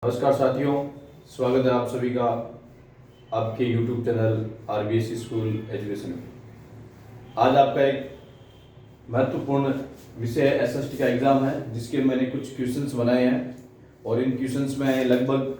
नमस्कार साथियों, स्वागत है आप सभी का आपके YouTube channel RBSC school education में। आज आपका एक महत्वपूर्ण विषय एसएसटी का एग्ज़ाम है, जिसके मैंने कुछ क्वेश्चंस बनाए हैं और इन क्वेश्चंस में लगभग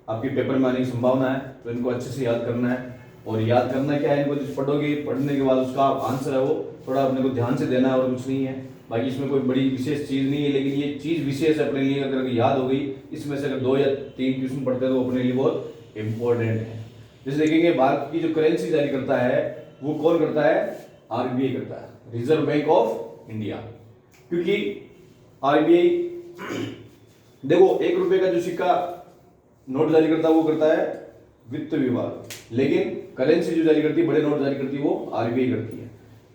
आपके पेपर में आने की संभावना है। तो इनको अच्छे से याद करना है। और याद करना क्या है, इनको जो पढ़ोगे, पढ़ने के बाद उसका आंसर है वो थोड़ा अपने को ध्यान से देना है और कुछ नहीं है। बाकी इसमें कोई बड़ी विशेष चीज़ नहीं है, लेकिन ये चीज़ विशेष अपने लिए अगर याद हो गई, इसमें से अगर 2 या 3 क्वेश्चन पढ़ते हैं तो अपने लिए बहुत इंपॉर्टेंट है। जैसे देखेंगे, भारत की जो करेंसी जारी करता है वो कौन करता है? आरबीआई करता है, रिजर्व बैंक ऑफ इंडिया। क्योंकि आरबीआई देखो, 1 रुपए का जो सिक्का नोट जारी करता है वो करता है वित्त विभाग, लेकिन करेंसी जो जारी करती है, बड़े नोट जारी करती है, वो आरबीआई करती है।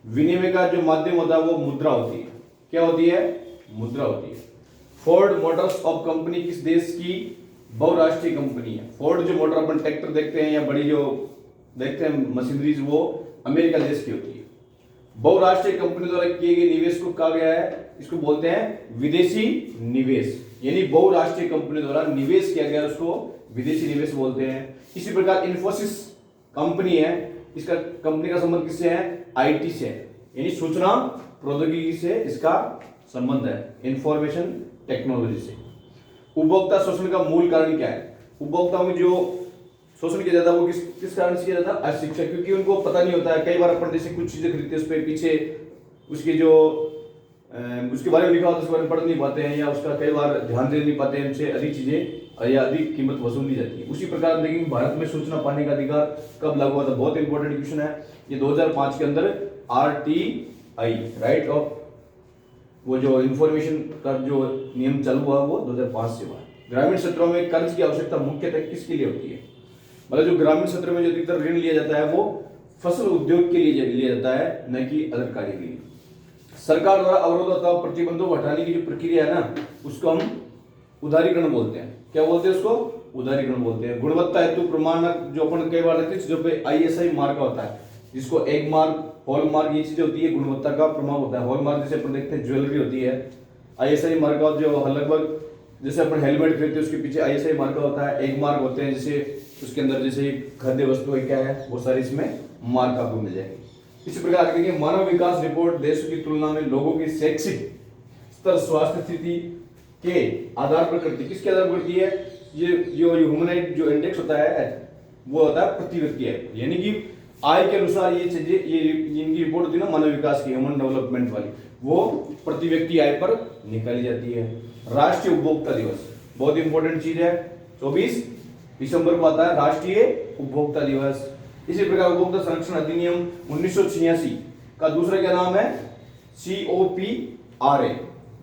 विनिमय का जो माध्यम होता है वो मुद्रा होती है। क्या होती है? मुद्रा होती है। फोर्ड मोटर्स ऑफ कंपनी किस देश की बहुराष्ट्रीय कंपनी है? फोर्ड जो मोटर अपन ट्रैक्टर देखते हैं या बड़ी जो देखते हैं मशीनरीज, वो अमेरिका देश की होती है। बहुराष्ट्रीय कंपनी द्वारा किए गए निवेश को कहा गया है, इसको बोलते हैं विदेशी निवेश। यानी बहुराष्ट्रीय कंपनी द्वारा निवेश किया गया उसको विदेशी निवेश बोलते हैं। इसी प्रकार इन्फोसिस कंपनी है, इसका कंपनी का संबंध किससे है? आईटी से, यानी सूचना प्रौद्योगिकी से इसका संबंध है, इंफॉर्मेशन टेक्नोलॉजी से। उपभोक्ता शोषण का मूल कारण क्या है? उपभोक्ताओं में जो शोषण किया जाता है वो किस कारण से किया जाता है? अशिक्षा। क्योंकि उनको पता नहीं होता है। कई बार अपन जैसे कुछ चीजें खरीदते हैं, उस पर पीछे उसकी जो उसके बारे में लिखा होता है, उसके बारे में पढ़ नहीं पाते हैं, या उसका कई बार ध्यान दे नहीं पाते हैं, उनसे अधिक चीजें या अधिक कीमत वसूल ली जाती है। उसी प्रकार देखेंगे, भारत में सूचना पाने का अधिकार कब लागू हुआ था? बहुत इंपॉर्टेंट क्वेश्चन है ये। 2005 के अंदर आरटीआई, राइट ऑफ वो जो इंफॉर्मेशन का जो नियम चालू हुआ वो 2005 से हुआ। ग्रामीण क्षेत्रों में कर्ज की आवश्यकता मुख्यतः किसके लिए होती है? मतलब जो ग्रामीण क्षेत्र में जो अधिकतर ऋण लिया जाता है वो फसल उद्योग के लिए लिया जाता है, न कि अलग कार्य के लिए। सरकार द्वारा अवरोध अथवा प्रतिबंधों को हटाने की जो प्रक्रिया है ना, उसको हम उदारीकरण बोलते हैं। क्या बोलते हैं उसको? उदारीकरण बोलते हैं। गुणवत्ता हेतु प्रमाणक जो अपन कई बार देखते हैं चीजों पे आईएसआई मार्क होता है, जिसको एग मार्क, हॉल मार्क, ये चीजें होती है, गुणवत्ता का प्रमाण होता है। हॉल मार्क जैसे अपन देखते हैं ज्वेलरी होती है, आईएसआई मार्क जो लगभग जैसे अपन हेलमेट खरीदते हैं उसके पीछे आईएसआई मार्क होता है। एग मार्क होते हैं जैसे उसके अंदर जैसे खाद्य वस्तु क्या है वो सारी इसमें मार्क आपको मिल जाएगी। इसी प्रकार देखिए, मानव विकास रिपोर्ट देशों की तुलना में लोगों की शैक्षिक स्तर, स्वास्थ्य स्थिति के आधार पर करती है। किसके आधार पर करती है? ये जो ह्यूमनाइट जो इंडेक्स होता है वो होता है प्रति व्यक्ति आय, यानी कि आय के अनुसार ये चीजें, ये इनकी रिपोर्ट होती है ना, मानव विकास की, ह्यूमन डेवलपमेंट वाली, वो प्रति व्यक्ति आय पर निकाली जाती है। राष्ट्रीय उपभोक्ता दिवस बहुत इंपॉर्टेंट चीज है, 24 दिसंबर को आता है राष्ट्रीय उपभोक्ता दिवस। इसी प्रकार उपभोक्ता संरक्षण अधिनियम 1986 का दूसरा क्या नाम है? COPRA।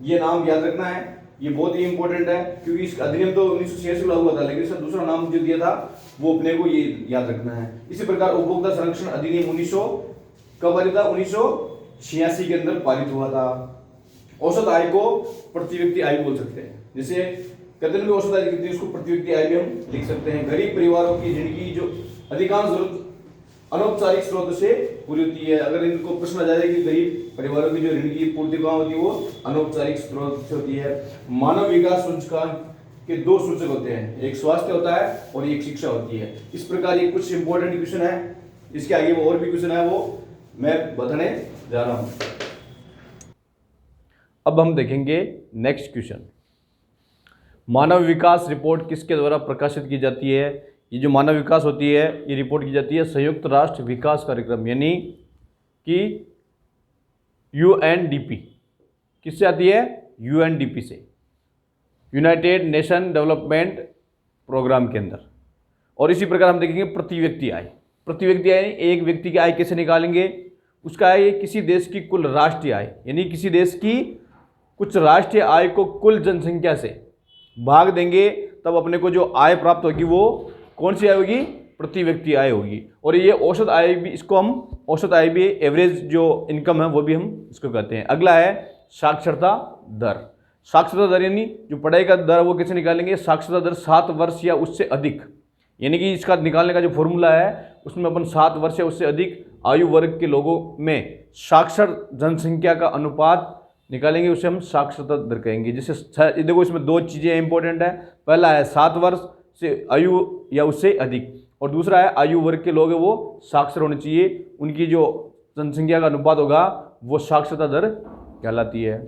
ये नाम याद रखना है, ये बहुत ही इंपॉर्टेंट है, क्योंकि इस अधिनियम तो 1986 में लागू हुआ था, लेकिन इसका दूसरा नाम जो दिया था वो अपने को ये याद रखना है। इसी प्रकार उपभोक्ता संरक्षण अधिनियम 1900 कब पारित था? 1986 के अंदर पारित हुआ था। औसत आय को प्रति व्यक्ति आय बोल सकते हैं। जैसे कहते हैं औसत आय कितनी है, उसको प्रति व्यक्ति आय भी हम लिख सकते हैं। गरीब परिवारों की जिंदगी जो अधिकांश जरूरत अनौपचारिक स्रोत से पूरी होती है। अगर इनको प्रश्न आ जाए कि गरीब परिवारों की जो ऋण की पूर्ति कहाँ होती है, वो अनौपचारिक स्रोत से होती है। मानव विकास सूचकांक के 2 सूचक होते हैं, एक स्वास्थ्य होता है और एक शिक्षा होती है। इस प्रकार ये कुछ इंपॉर्टेंट क्वेश्चन है। इसके आगे वो और भी क्वेश्चन है, वो मैं बताने जा रहा हूं। अब हम देखेंगे नेक्स्ट क्वेश्चन। मानव विकास रिपोर्ट किसके द्वारा प्रकाशित की जाती है? ये जो मानव विकास होती है, ये रिपोर्ट की जाती है संयुक्त राष्ट्र विकास कार्यक्रम, यानी कि UNDP। किससे आती है? UNDP से, यूनाइटेड नेशन डेवलपमेंट प्रोग्राम के अंदर। और इसी प्रकार हम देखेंगे प्रति व्यक्ति आय। प्रति व्यक्ति आय, एक व्यक्ति की आय कैसे निकालेंगे? उसका आय किसी देश की कुल राष्ट्रीय आय, यानी किसी देश की कुछ राष्ट्रीय आय को कुल जनसंख्या से भाग देंगे, तब अपने को जो आय प्राप्त होगी वो कौन सी आय होगी? प्रति व्यक्ति आय होगी। और ये औसत आय भी, इसको हम औसत आय भी, एवरेज जो इनकम है वो भी हम इसको कहते हैं। अगला है साक्षरता दर। साक्षरता दर यानी जो पढ़ाई का दर वो कैसे निकालेंगे? साक्षरता दर 7 वर्ष या उससे अधिक, यानी कि इसका निकालने का जो फॉर्मूला है उसमें अपन 7 वर्ष या उससे अधिक आयु वर्ग के लोगों में साक्षर जनसंख्या का अनुपात निकालेंगे, उसे हम साक्षरता दर कहेंगे। जैसे देखो इसमें दो चीज़ें इंपॉर्टेंट है, पहला है 7 वर्ष से आयु या उससे अधिक, और दूसरा है आयु वर्ग के लोग हैं वो साक्षर होने चाहिए, उनकी जो जनसंख्या का अनुपात होगा वो साक्षरता दर कहलाती है।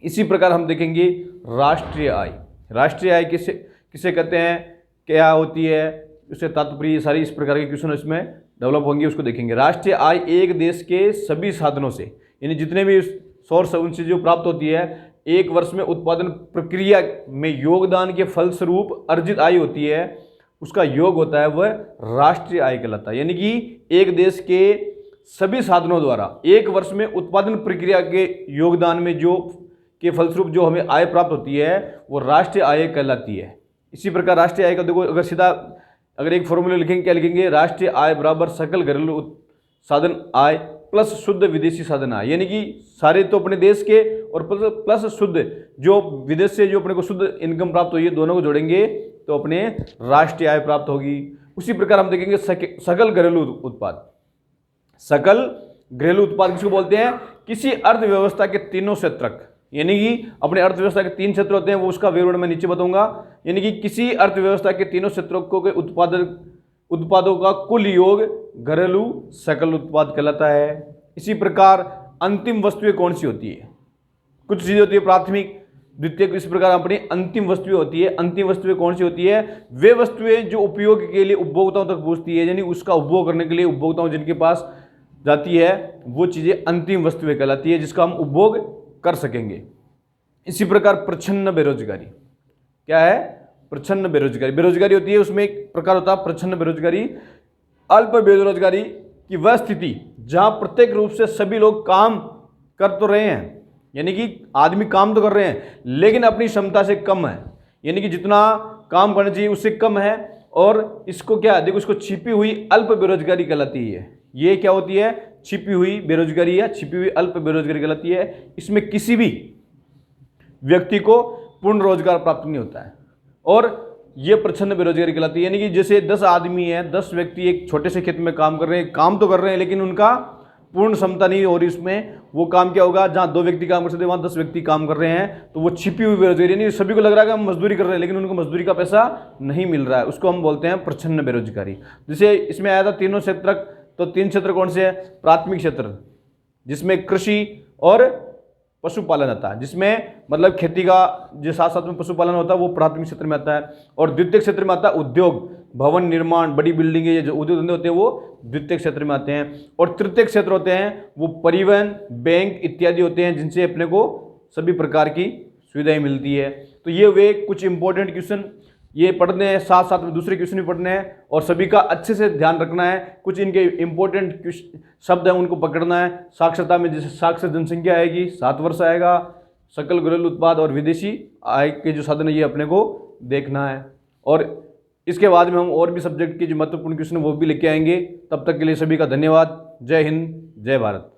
इसी प्रकार हम देखेंगे राष्ट्रीय आय। राष्ट्रीय आय किसे किसे कहते हैं, क्या होती है, उससे तात्पर्य, सारी इस प्रकार के क्वेश्चन इसमें डेवलप होंगे, उसको देखेंगे। राष्ट्रीय आय एक देश के सभी साधनों से, यानी जितने भी सोर्स है उनसे जो प्राप्त होती है, एक वर्ष में उत्पादन प्रक्रिया में योगदान के फलस्वरूप अर्जित आय होती है, उसका योग होता है, वह राष्ट्रीय आय कहलाता है। यानी कि एक देश के सभी साधनों द्वारा एक वर्ष में उत्पादन प्रक्रिया के योगदान में जो के फलस्वरूप जो हमें आय प्राप्त होती है वो राष्ट्रीय आय कहलाती है। इसी प्रकार राष्ट्रीय आय का देखो, अगर सीधा अगर एक फॉर्मूला लिखेंगे, क्या लिखेंगे, राष्ट्रीय आय बराबर सकल घरेलू साधन आय प्लस शुद्ध विदेशी साधन आय। यानी कि सारे तो अपने देश के और प्लस शुद्ध जो विदेश से जो अपने को शुद्ध इनकम प्राप्त हुई है, दोनों को जोड़ेंगे तो अपने राष्ट्रीय आय प्राप्त होगी। उसी प्रकार हम देखेंगे सकल घरेलू उत्पाद। सकल घरेलू उत्पाद किसको बोलते हैं, किसी अर्थव्यवस्था के तीनों क्षेत्रक, यानी कि अपने अर्थव्यवस्था के 3 क्षेत्र होते हैं, वो उसका विवरण मैं नीचे बताऊंगा। यानी कि किसी अर्थव्यवस्था के तीनों क्षेत्रों के उत्पादों का कुल योग घरेलू सकल उत्पाद कहलाता है। इसी प्रकार अंतिम वस्तुएं कौन सी होती है, कुछ चीजें होती है प्राथमिक द्वितीयक, इस प्रकार अपनी अंतिम वस्तुएं होती है। अंतिम वस्तुएं कौन सी होती है, वे वस्तुएं जो उपयोग के लिए उपभोक्ताओं तक पहुंचती है, यानी उसका उपभोग करने के लिए उपभोक्ताओं जिनके पास जाती है, वो चीजें अंतिम वस्तुएं कहलाती है, जिसका हम उपभोग कर सकेंगे। इसी प्रकार प्रच्छन्न बेरोजगारी, क्या है, प्रच्छन्न बेरोजगारी। बेरोजगारी होती है, उसमें एक प्रकार होता है प्रच्छन्न बेरोजगारी, अल्प बेरोजगारी की वह स्थिति जहां प्रत्येक रूप से सभी लोग काम कर तो रहे हैं, यानी कि आदमी काम तो कर रहे हैं लेकिन अपनी क्षमता से कम है, यानी कि जितना काम करना चाहिए उससे कम है, और इसको क्या देखो, इसको छिपी हुई अल्प बेरोजगारी कहलाती है। ये क्या होती है, छिपी हुई बेरोजगारी या छिपी हुई अल्प बेरोजगारी कहलाती है। इसमें किसी भी व्यक्ति को पूर्ण रोजगार प्राप्त नहीं होता है, और ये प्रच्छन्न बेरोजगारी कहलाती है। यानी कि जैसे 10 आदमी हैं, 10 व्यक्ति एक छोटे से खेत में काम कर रहे हैं, काम तो कर रहे हैं लेकिन उनका पूर्ण क्षमता नहीं हो रही उसमें, वो काम क्या होगा, जहां 2 व्यक्ति काम कर सकते हैं वहां 10 व्यक्ति काम कर रहे हैं, तो वो छिपी हुई बेरोजगारी, यानी सभी को लग रहा है कि हम मजदूरी कर रहे हैं लेकिन उनको मजदूरी का पैसा नहीं मिल रहा है, उसको हम बोलते हैं प्रच्छन्न बेरोजगारी। जैसे इसमें आया था तीनों क्षेत्रक, तो 3 क्षेत्र कौन से हैं, प्राथमिक क्षेत्र जिसमें कृषि और पशुपालन आता है, जिसमें मतलब खेती का जो साथ साथ में पशुपालन होता है वो प्राथमिक क्षेत्र में आता है, और द्वितीय क्षेत्र में आता है उद्योग, भवन निर्माण, बड़ी बिल्डिंगें, ये जो उद्योग धंधे होते हैं वो द्वितीय क्षेत्र में आते हैं, और तृतीय क्षेत्र होते हैं वो परिवहन, बैंक इत्यादि होते हैं, जिनसे अपने को सभी प्रकार की सुविधाएं मिलती है। तो ये वे कुछ इंपॉर्टेंट क्वेश्चन ये पढ़ने हैं, साथ साथ में दूसरे क्वेश्चन भी पढ़ने हैं, और सभी का अच्छे से ध्यान रखना है। कुछ इनके इंपॉर्टेंट शब्द हैं उनको पकड़ना है। साक्षरता में जैसे साक्षर जनसंख्या आएगी, 7 वर्ष आएगा, सकल घरेलू उत्पाद और विदेशी आय के जो साधन है ये अपने को देखना है, और इसके बाद में हम और भी सब्जेक्ट के जो महत्वपूर्ण क्वेश्चन वो भी लेके आएंगे। तब तक के लिए सभी का धन्यवाद। जय हिंद, जय भारत।